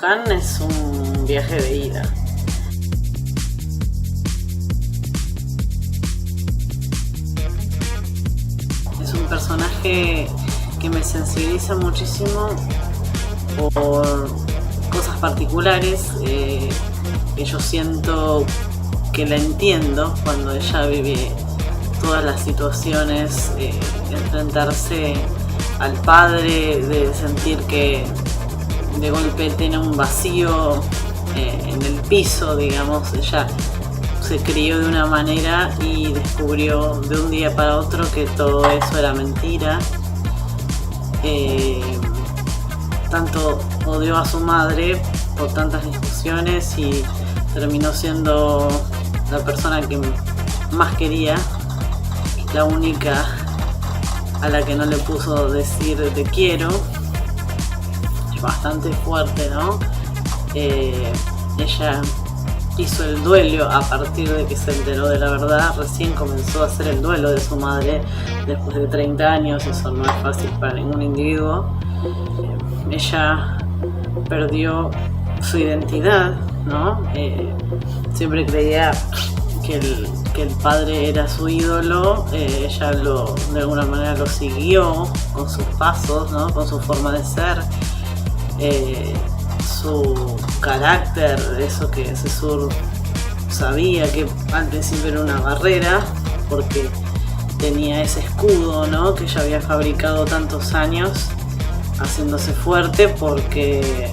Nurhan es un viaje de ida. Es un personaje que me sensibiliza muchísimo por cosas particulares que yo siento que la entiendo cuando ella vive todas las situaciones, enfrentarse al padre, de sentir que de golpe tiene un vacío en el piso, digamos. Ella se crió de una manera y descubrió de un día para otro que todo eso era mentira. Tanto odió a su madre por tantas discusiones y terminó siendo la persona que más quería, la única a la que no le puso decir te quiero. Bastante fuerte, ¿no? Ella hizo el duelo a partir de que se enteró de la verdad. Recién comenzó a hacer el duelo de su madre después de 30 años. Eso no es fácil para ningún individuo. Ella perdió su identidad, ¿no? Siempre creía que el padre era su ídolo. Ella de alguna manera lo siguió con sus pasos, ¿no? Con su forma de ser. Su carácter, eso que Cesur sabía que al principio era una barrera, porque tenía ese escudo, ¿no? Que ella había fabricado tantos años, haciéndose fuerte porque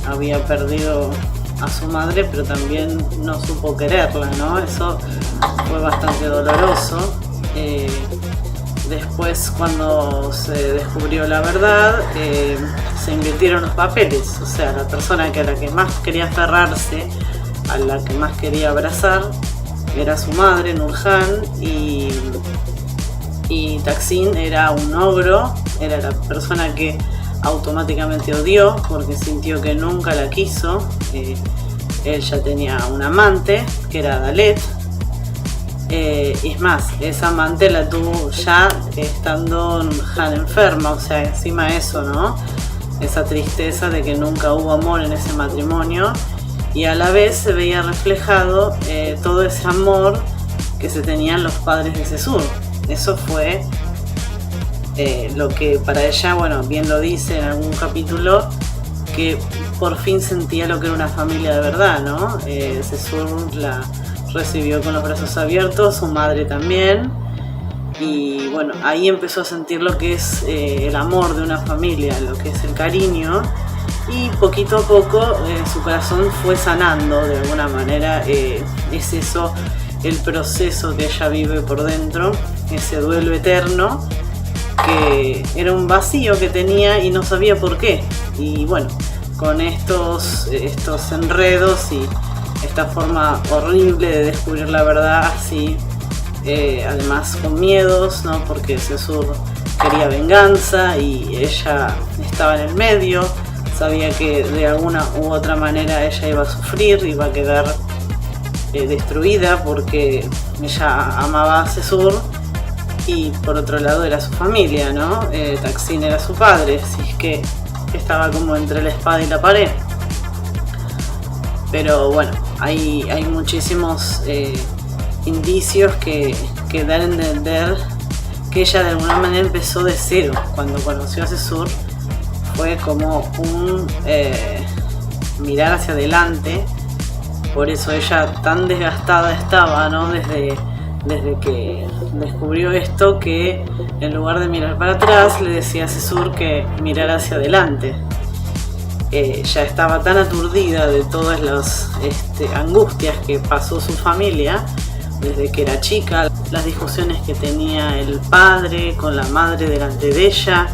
había perdido a su madre, pero también no supo quererla, ¿no? Eso fue bastante doloroso. Después, cuando se descubrió la verdad, se invirtieron los papeles. O sea, la persona a la que más quería aferrarse, a la que más quería abrazar, era su madre, Nurhan, y Taksin era un ogro, era la persona que automáticamente odió porque sintió que nunca la quiso. Él ya tenía un amante, que era Dalet. Y es más, esa amante la tuvo ya estando Nurhan enferma, o sea, encima eso, ¿no? Esa tristeza de que nunca hubo amor en ese matrimonio, y a la vez se veía reflejado todo ese amor que se tenían los padres de Cesur. Eso fue lo que para ella, bueno, bien lo dice en algún capítulo, que por fin sentía lo que era una familia de verdad, ¿no? Cesur la recibió con los brazos abiertos, su madre también, y bueno, ahí empezó a sentir lo que es el amor de una familia, lo que es el cariño, y poquito a poco su corazón fue sanando de alguna manera. Es eso el proceso que ella vive por dentro, ese duelo eterno, que era un vacío que tenía y no sabía por qué. Y bueno, con estos enredos y esta forma horrible de descubrir la verdad, así, además con miedos, ¿no? Porque Cesur quería venganza y ella estaba en el medio, sabía que de alguna u otra manera ella iba a sufrir, iba a quedar destruida, porque ella amaba a Cesur y por otro lado era su familia, ¿no? Taksin era su padre, así es que estaba como entre la espada y la pared. Pero bueno, hay muchísimos indicios que dan a entender que ella de alguna manera empezó de cero. Cuando conoció a Cesur fue como un mirar hacia adelante. Por eso ella tan desgastada estaba, ¿no? Desde que descubrió esto, que en lugar de mirar para atrás le decía a Cesur que mirara hacia adelante. Ya estaba tan aturdida de todas las angustias que pasó su familia desde que era chica, las discusiones que tenía el padre con la madre delante de ella.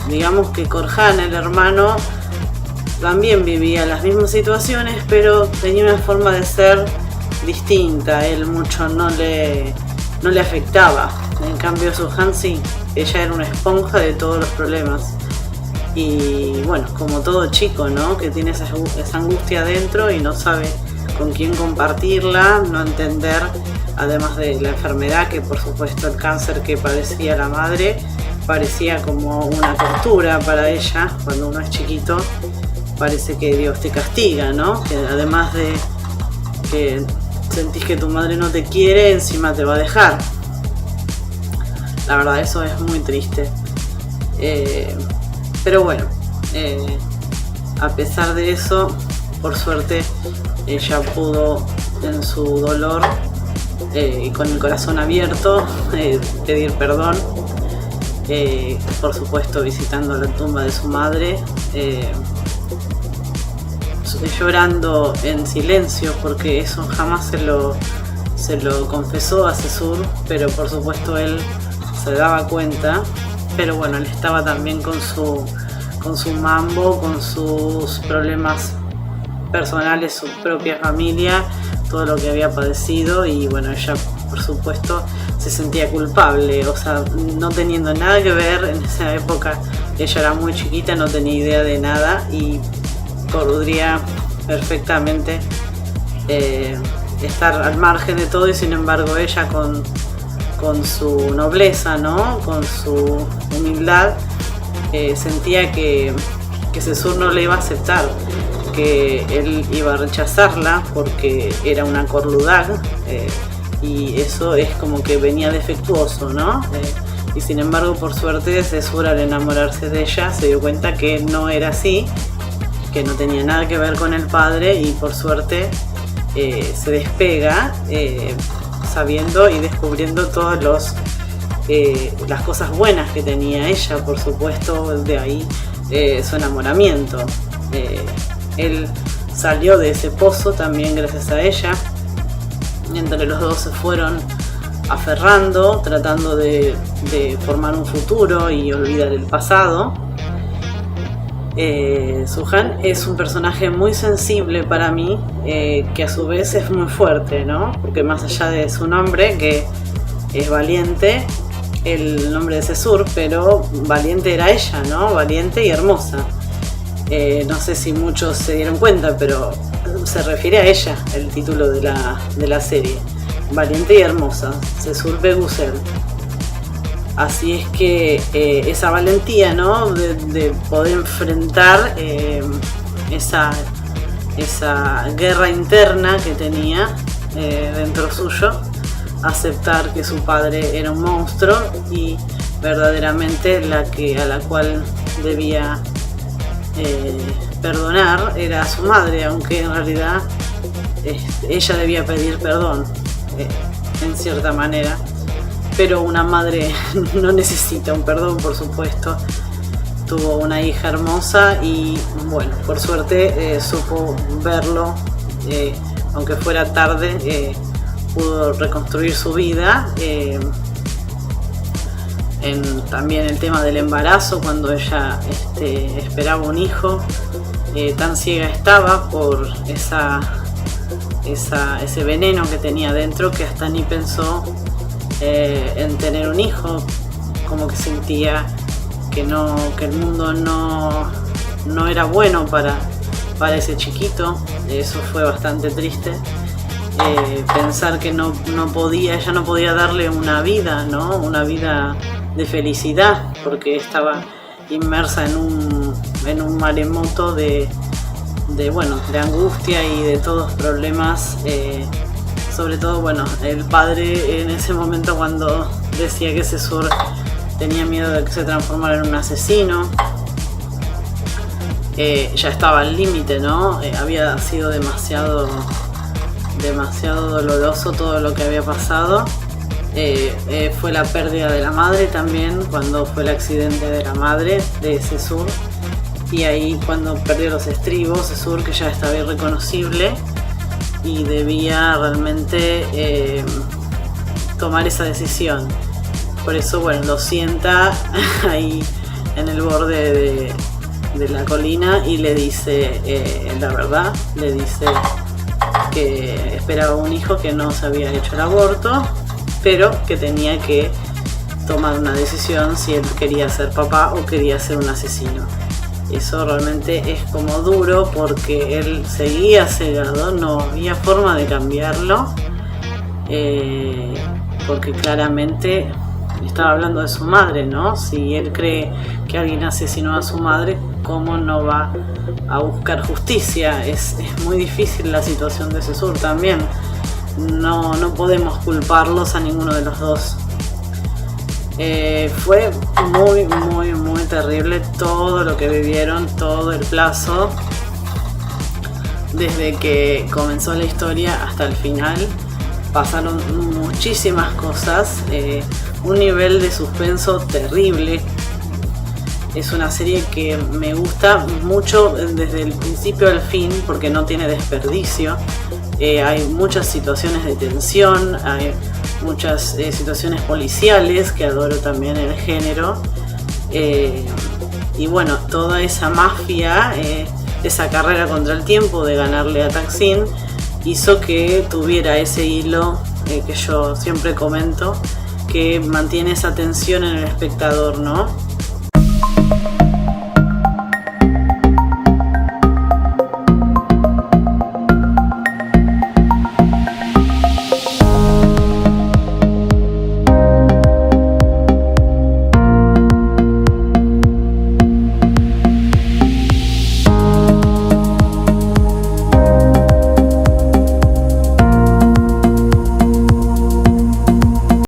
Digamos que Korhan, el hermano, también vivía las mismas situaciones, pero tenía una forma de ser distinta. Él mucho no le afectaba. En cambio Suhan sí, ella era una esponja de todos los problemas. Y bueno, como todo chico, ¿no? Que tiene esa angustia adentro y no sabe con quién compartirla, no entender, además de la enfermedad, que por supuesto el cáncer que padecía la madre, parecía como una tortura para ella. Cuando uno es chiquito parece que Dios te castiga, ¿no? Que además de que sentís que tu madre no te quiere, encima te va a dejar. La verdad, eso es muy triste. Pero bueno, a pesar de eso, por suerte, ella pudo en su dolor y con el corazón abierto pedir perdón. Por supuesto, visitando la tumba de su madre, llorando en silencio, porque eso jamás se lo confesó a Cesur, pero por supuesto él se daba cuenta. Pero bueno, él estaba también con su mambo, con sus problemas personales, su propia familia, todo lo que había padecido, y bueno, ella por supuesto se sentía culpable, o sea, no teniendo nada que ver en esa época. Ella era muy chiquita, no tenía idea de nada y podría perfectamente estar al margen de todo, y sin embargo ella con su nobleza, ¿no? Con su humildad, sentía que Cesur no le iba a aceptar, que él iba a rechazarla porque era una Corludag, y eso es como que venía defectuoso, ¿no? Y sin embargo, por suerte, Cesur, al enamorarse de ella, se dio cuenta que no era así, que no tenía nada que ver con el padre, y por suerte se despega sabiendo y descubriendo todas las cosas buenas que tenía ella. Por supuesto, de ahí su enamoramiento. Él salió de ese pozo también gracias a ella. Entre los dos se fueron aferrando, tratando de formar un futuro y olvidar el pasado. Suhan es un personaje muy sensible para mí, que a su vez es muy fuerte, ¿no? Porque más allá de su nombre, que es Valiente, el nombre de Cesur, pero Valiente era ella, ¿no? Valiente y hermosa. No sé si muchos se dieron cuenta, pero se refiere a ella el título de la serie. Valiente y hermosa, Cesur Begusel. Así es que esa valentía, ¿no? de poder enfrentar esa guerra interna que tenía dentro suyo, aceptar que su padre era un monstruo y verdaderamente a la cual debía perdonar era a su madre, aunque en realidad ella debía pedir perdón en cierta manera. Pero una madre no necesita un perdón, por supuesto. Tuvo una hija hermosa y bueno, por suerte supo verlo, aunque fuera tarde, pudo reconstruir su vida. También el tema del embarazo, cuando ella esperaba un hijo, tan ciega estaba por ese veneno que tenía dentro, que hasta ni pensó en tener un hijo, como que sentía que el mundo no era bueno para ese chiquito. Eso fue bastante triste, pensar que ella no podía darle una vida, ¿no? Una vida de felicidad, porque estaba inmersa en un maremoto de angustia y de todos problemas. Sobre todo, bueno, el padre en ese momento, cuando decía que Cesur tenía miedo de que se transformara en un asesino, ya estaba al límite, ¿no? Había sido demasiado doloroso todo lo que había pasado. Fue la pérdida de la madre también, cuando fue el accidente de la madre de Cesur, y ahí cuando perdió los estribos, Cesur, que ya estaba irreconocible y debía realmente tomar esa decisión. Por eso, bueno, lo sienta ahí en el borde de la colina y le dice la verdad, le dice que esperaba un hijo, que no se había hecho el aborto, pero que tenía que tomar una decisión si él quería ser papá o quería ser un asesino. Eso realmente es como duro, porque él seguía cegado, no había forma de cambiarlo, porque claramente estaba hablando de su madre, ¿no? Si él cree que alguien asesinó a su madre, ¿cómo no va a buscar justicia? Es muy difícil la situación de Cesur también. No podemos culparlos a ninguno de los dos. Fue muy terrible todo lo que vivieron, todo el plazo, desde que comenzó la historia hasta el final. Pasaron muchísimas cosas, un nivel de suspenso terrible. Es una serie que me gusta mucho desde el principio al fin porque no tiene desperdicio. Hay muchas situaciones de tensión, hay muchas situaciones policiales, que adoro también el género. Y bueno, toda esa mafia, esa carrera contra el tiempo de ganarle a Taksin, hizo que tuviera ese hilo que yo siempre comento, que mantiene esa tensión en el espectador, ¿no?